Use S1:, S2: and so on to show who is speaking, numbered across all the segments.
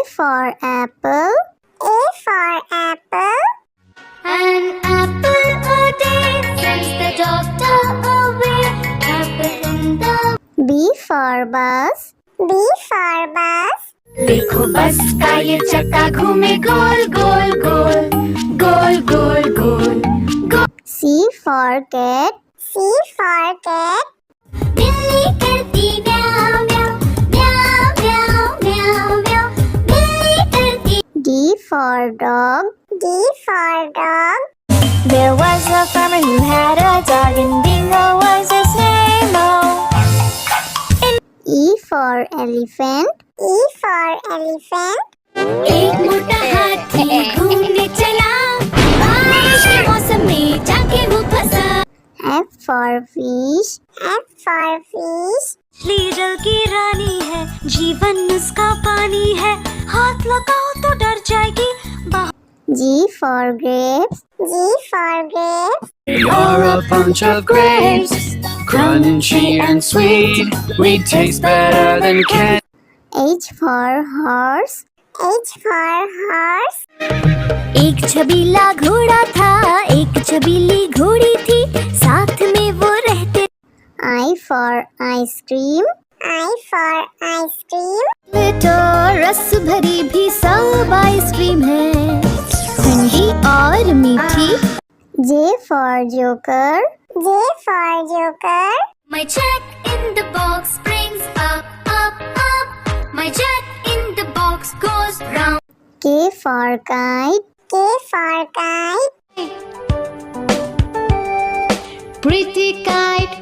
S1: for apple.
S2: A for apple.
S3: An apple a day sends the doctor away. Apple in the
S1: B for bus.
S2: B for bus.
S3: देखो बस का ये चक्का घूमे गोल गोल गोल गोल गोल गोल गोल।
S1: C for cat.
S2: C for cat.
S3: बिल्ली करती म्याऊं म्याऊं म्याऊं म्याऊं म्याऊं म्याऊं। बिल्ली करती।
S1: D for dog.
S2: D for dog.
S3: There was a farmer who had a dog and Bingo was his name. Oh.
S1: E for elephant.
S2: E for elephant.
S3: एक मोटा हाथी घूमने चला बारिश के मौसम में जाके वो फंसा।
S1: F for fish.
S2: F for fish.
S3: मछली जल की रानी है जीवन उसका पानी है हाथ लगाओ तो डर जाएगी।
S1: G for grapes.
S2: G for grapes.
S4: You're a bunch of grapes, crunchy and sweet. We taste better than candy.
S1: H for horse.
S2: H for horse.
S3: एक छबीला घोड़ा था एक छबीली घोड़ी थी साथ में वो रहते।
S1: I for ice cream.
S2: I for ice cream.
S3: तो रस भरी भी सब आइसक्रीम है ठंडी और मीठी।
S1: J for joker.
S2: J for joker.
S3: My check in the box brings up up up. My check in the box goes round.
S1: K for kite.
S2: K for kite.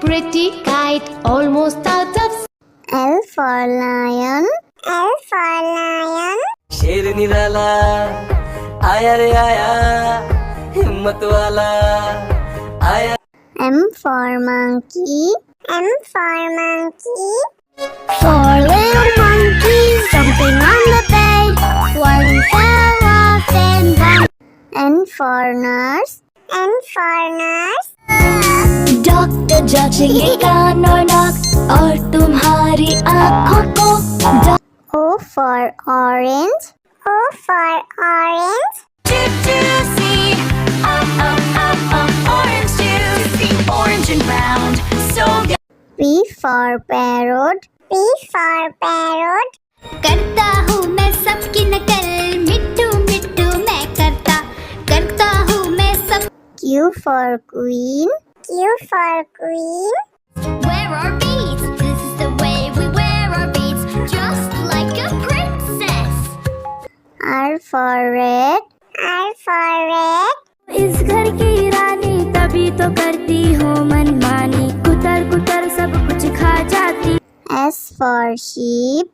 S3: Pretty kite, almost out of.
S1: L for lion.
S2: L for lion.
S5: शेर निराला आया रे आया हिम्मत वाला आया।
S1: M for monkey.
S2: M for monkey.
S1: Four little monkeys jumping on the bed. One fell off and down. N for nurse.
S2: N for nurse.
S3: Doctor जांचेंगे कान और नाक और तुम्हारी आँखों को।
S1: O for orange.
S2: O for orange.
S3: Orange juice, orange and round, so good.
S1: P for parrot.
S2: P for parrot.
S3: करता हूँ मैं सबकी नकल मिट्टू मिट्टू मैं करता हूँ मैं सब।
S1: Q for queen.
S2: Q for queen.
S3: Wear our beads, this is the way we wear our beads, just like a princess.
S1: R for red.
S2: R for red.
S3: इस घर की रानी तभी तो करती हो मनमानी कुतर कुतर सब कुछ खा जाती।
S1: S for sheep.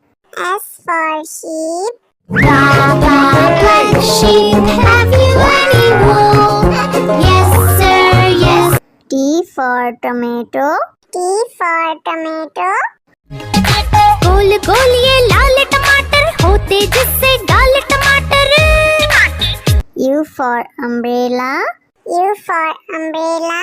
S2: S for sheep.
S3: Like sheep, have you any wool? Yes sir, yes.
S1: T for tomato.
S2: T for tomato.
S3: गोल गोल ये लाल टमाटर होते जिससे गाल टमाटर।
S1: U for umbrella.
S2: U for umbrella.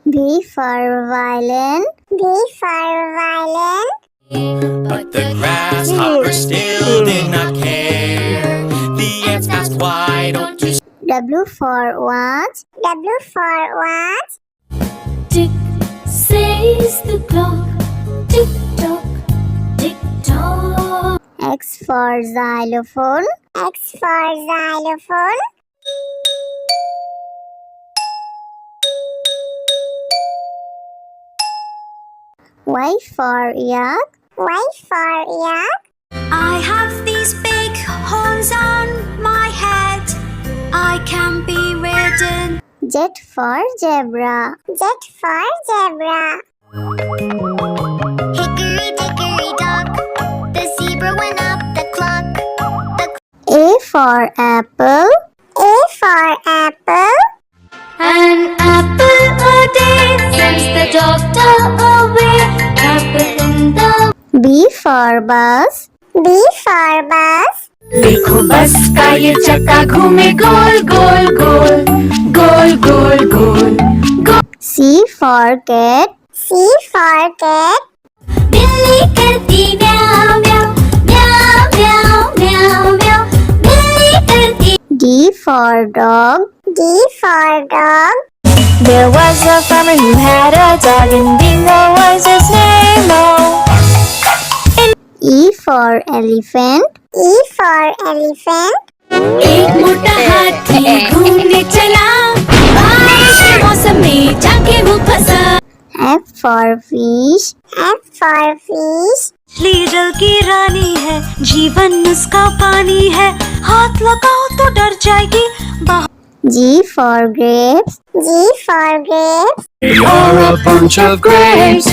S1: V for violin.
S2: V for violin.
S4: But the grasshopper still did not care. The ants asked, why don't you
S1: W for watch.
S2: W for watch.
S3: Tick says the clock. Tick tock, tick tock.
S1: X for xylophone.
S2: X for xylophone.
S1: Y for yak.
S2: Y for yak.
S3: I have these big horns on my head. I can be ridden.
S1: Z for zebra.
S2: Z for zebra.
S3: Hickory dickory dock. The zebra went up the clock.
S1: A for apple.
S2: A for apple.
S3: An apple a day sends the doctor away. Apple in the.
S1: B for bus.
S2: B for bus.
S4: देखो बस का ये चक्का घूमे गोल गोल गोल गोल गोल गोल गोल।
S1: C for cat.
S2: C for cat.
S3: बिल्ली करती म्याऊं म्याऊं म्याऊं म्याऊं म्याऊं म्याऊं बिल्ली करती
S1: D for dog.
S2: D for dog.
S3: There was a farmer who had a dog and Bingo was his name. Oh,
S1: E for elephant.
S2: E for elephant.
S3: एक मोटा हाथी घूमने चला बारिश के मौसम में जाके वो फंसा
S1: F for fish.
S2: F for fish.
S6: मछली जल की रानी है, जीवन उसका पानी है, हाथ लगाओ तो डर जाएगी बाहर।
S1: G for grapes.
S2: G for grapes.
S4: We are a bunch of grapes,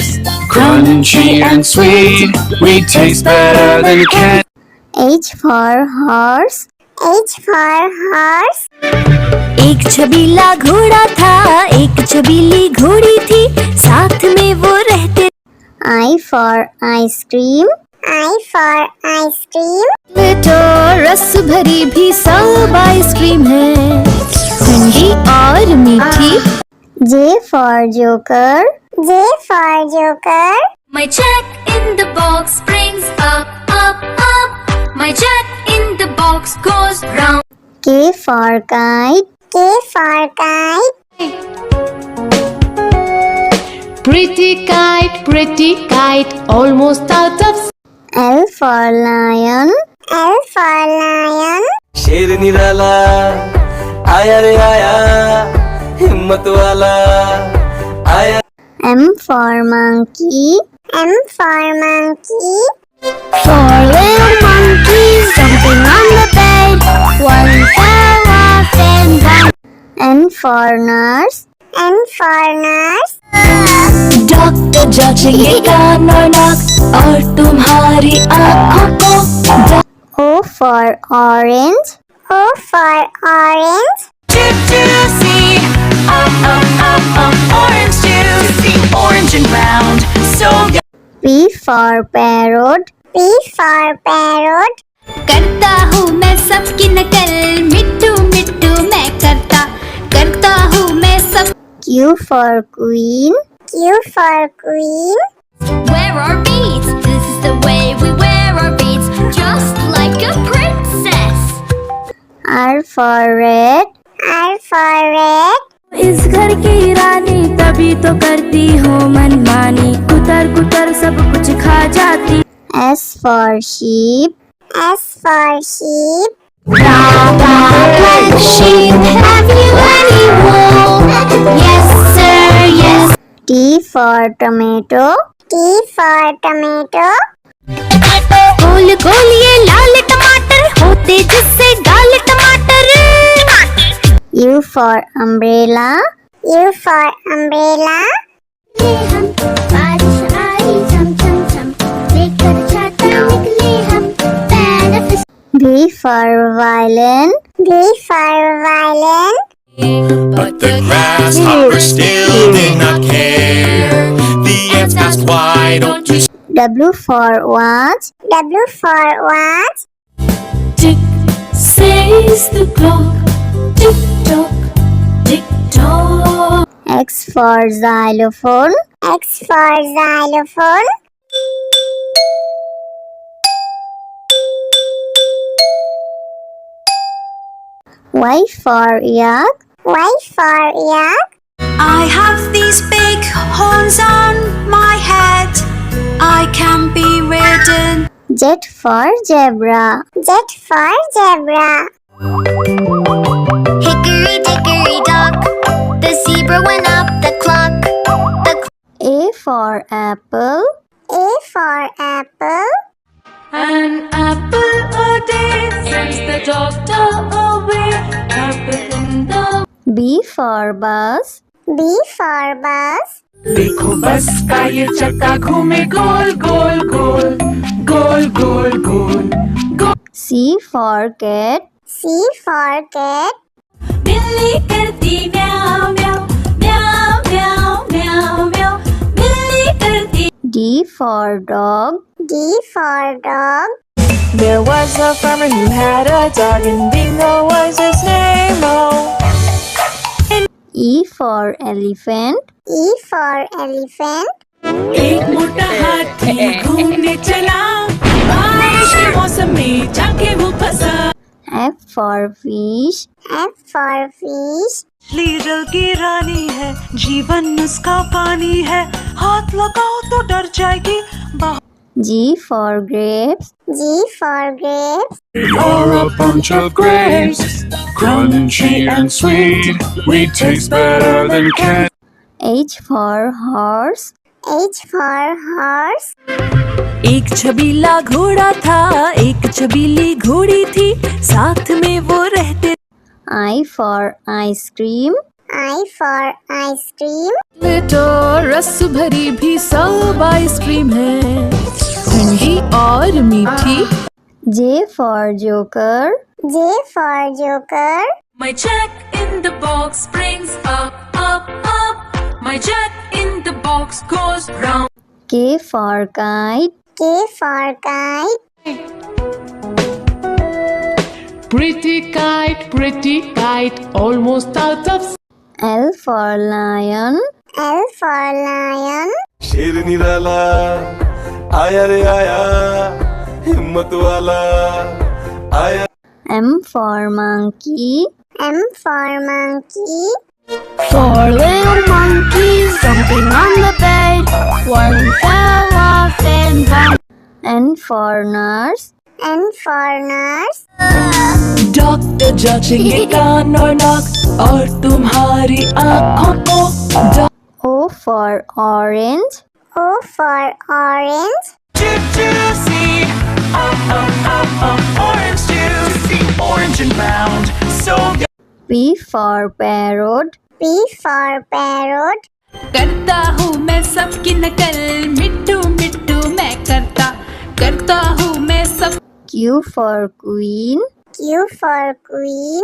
S4: crunchy and sweet. We taste better than cat.
S1: H for horse.
S2: H for horse.
S6: एक छबीला घोड़ा था, एक छबीली घोड़ी थी, साथ में वो रहते।
S1: I for ice cream.
S2: I for ice cream.
S6: तो रस भरी भी सब आइसक्रीम है, ठंडी और मीठी।
S1: J for joker.
S2: J for joker.
S3: My jack in the box brings up up up My jack in the box goes round
S1: K for kite.
S2: K for kite.
S6: pretty kite, almost out of
S1: L for lion.
S2: L for lion.
S5: शेर निराला आया रे आया, हिम्मत वाला आया।
S1: M for monkey.
S2: M for monkey.
S1: Four little monkeys jumping on the bed. One fell off and one. N for nurse.
S2: N for nurse.
S6: Doctor जांचेंगे कान और नाक और तुम्हारी आँखों को।
S1: O for orange.
S2: O for orange.
S6: Juicy, orange juicy, orange and round, so
S1: P for parrot.
S2: P for parrot.
S3: करता हूँ मैं सबकी नकल मिट्टू मिट्टू मैं करता हूँ मैं सब
S1: Q for queen.
S2: Q for queen.
S3: Wear our beads, this is the way we wear our beads Just like a princess
S1: R for red.
S2: R for red.
S6: इस घर की रानी तभी तो करती हो मनमानी, कुतर कुतर सब कुछ खा जाती।
S1: S for sheep.
S2: S for sheep.
S3: Black sheep, have you any wool? Yes sir, yes
S1: T for tomato.
S2: T for tomato.
S3: गोल गोल ये लाल टमाटर होते जिससे गाल टमाटर
S1: U for umbrella.
S2: U for umbrella.
S1: बारिश आई झम झम झम लेकर छाता निकले हम V for violin.
S2: V for violin.
S4: But the grasshopper still did not care. The ants asked, why don't you
S1: W for watch.
S2: W for watch.
S6: Tick says the clock, tick tock, tick tock.
S1: X for xylophone.
S2: X for xylophone.
S1: Y for yak.
S2: Y for yak.
S6: I have these big horns on my head, I can be ridden.
S1: Z for zebra.
S2: Z for zebra.
S3: Hickory dickory dock The zebra went up the clock
S1: A for apple.
S2: A for apple.
S6: An apple a day sends the doctor away. Apple in the
S1: B for bus.
S2: B for bus.
S6: देखो बस का ये चक्का घूमे गोल गोल गोल गोल गोल गोल गोल।
S1: C for cat.
S2: C for cat.
S6: बिल्ली करती म्याऊं म्याऊं म्याऊं म्याऊं म्याऊं म्याऊं बिल्ली करती।
S1: D for dog.
S2: D for dog.
S6: There was a farmer who had a dog and Bingo was his name. Oh,
S1: E for elephant.
S2: E for elephant.
S7: एक मोटा हाथी घूमने चला, बारिश के मौसम में जाके वो फंसा।
S1: F for fish.
S2: F for fish.
S6: मछली जल की रानी है, जीवन उसका पानी है, हाथ लगाओ तो डर जाएगी।
S1: G for grapes.
S2: G for grapes.
S8: Are a bunch of grapes, crunchy and sweet. We taste better than candy.
S1: H for horse.
S2: H for horse.
S7: एक छबीला घोड़ा था, एक छबीली घोड़ी थी, साथ में वो रहते।
S1: I for ice cream.
S2: I for ice cream.
S7: तो रस भरी भी सब आइसक्रीम है, ठंडी और मीठी।
S1: J for joker.
S2: J for joker.
S7: My jack in the box brings up, up, up. My jack in the box goes round.
S1: K for kite.
S2: K for kite.
S8: Pretty kite, almost out of.
S1: L for lion.
S2: L for lion.
S5: शेर निराला आया रे आया, हिम्मत वाला आया।
S1: M for monkey.
S2: M for monkey.
S1: Four little monkeys jumping on the bed. One fell off and bumped. N for nurse.
S2: N for nurse.
S7: Doctor जांचेंगे कान और नाक और तुम्हारी आँखों को।
S1: O for orange.
S2: O for orange.
S7: Juicy, orange juice, orange and round, so good.
S1: P for parrot.
S2: P for parrot.
S7: करता हूँ मैं सबकी नकल, मिट्टू मिट्टू मैं करता हूँ मैं सब।
S1: Q for queen.
S2: Q for queen.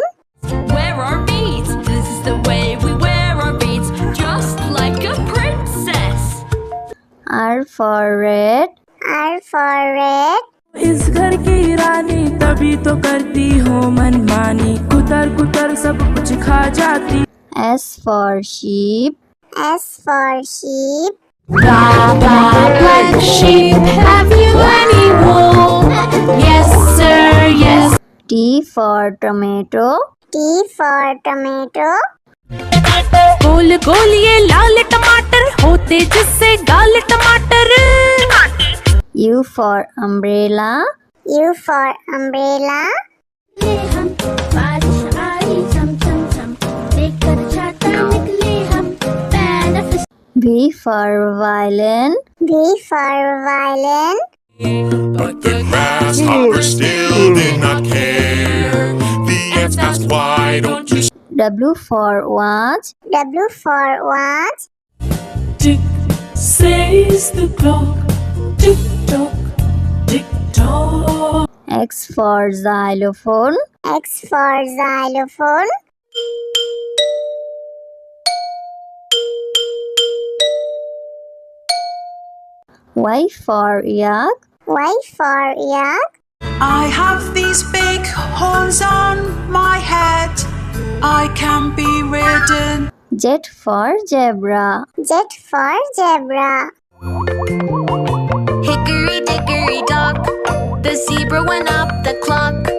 S3: Wear our beads. This is the way we wear our beads, just like a princess.
S1: R for red.
S2: R for red.
S7: इस घर की रानी तभी तो करती हो मनमानी, कुतर कुतर सब कुछ खा जाती।
S1: S for sheep.
S2: S for sheep.
S3: Black sheep, have you any wool? Yes, sir, yes.
S1: T for tomato.
S2: T for tomato.
S7: गोल गोल ये लाल टमाटर होते जिससे गाल टमाटर।
S1: U for umbrella.
S2: U for umbrella.
S1: V for violin.
S2: V for violin.
S4: But the grasshopper still did not care. The ants asked, why don't you
S1: W for watch.
S2: W for watch.
S7: Tick says the clock, tick tock, tick tock.
S1: X for xylophone.
S2: X for xylophone.
S1: Y for yak.
S2: Y for yak.
S6: I have these big horns on my head, I can be ridden.
S1: Z for zebra.
S2: Z for zebra.
S3: Hickory dickory dock, the zebra went up the clock.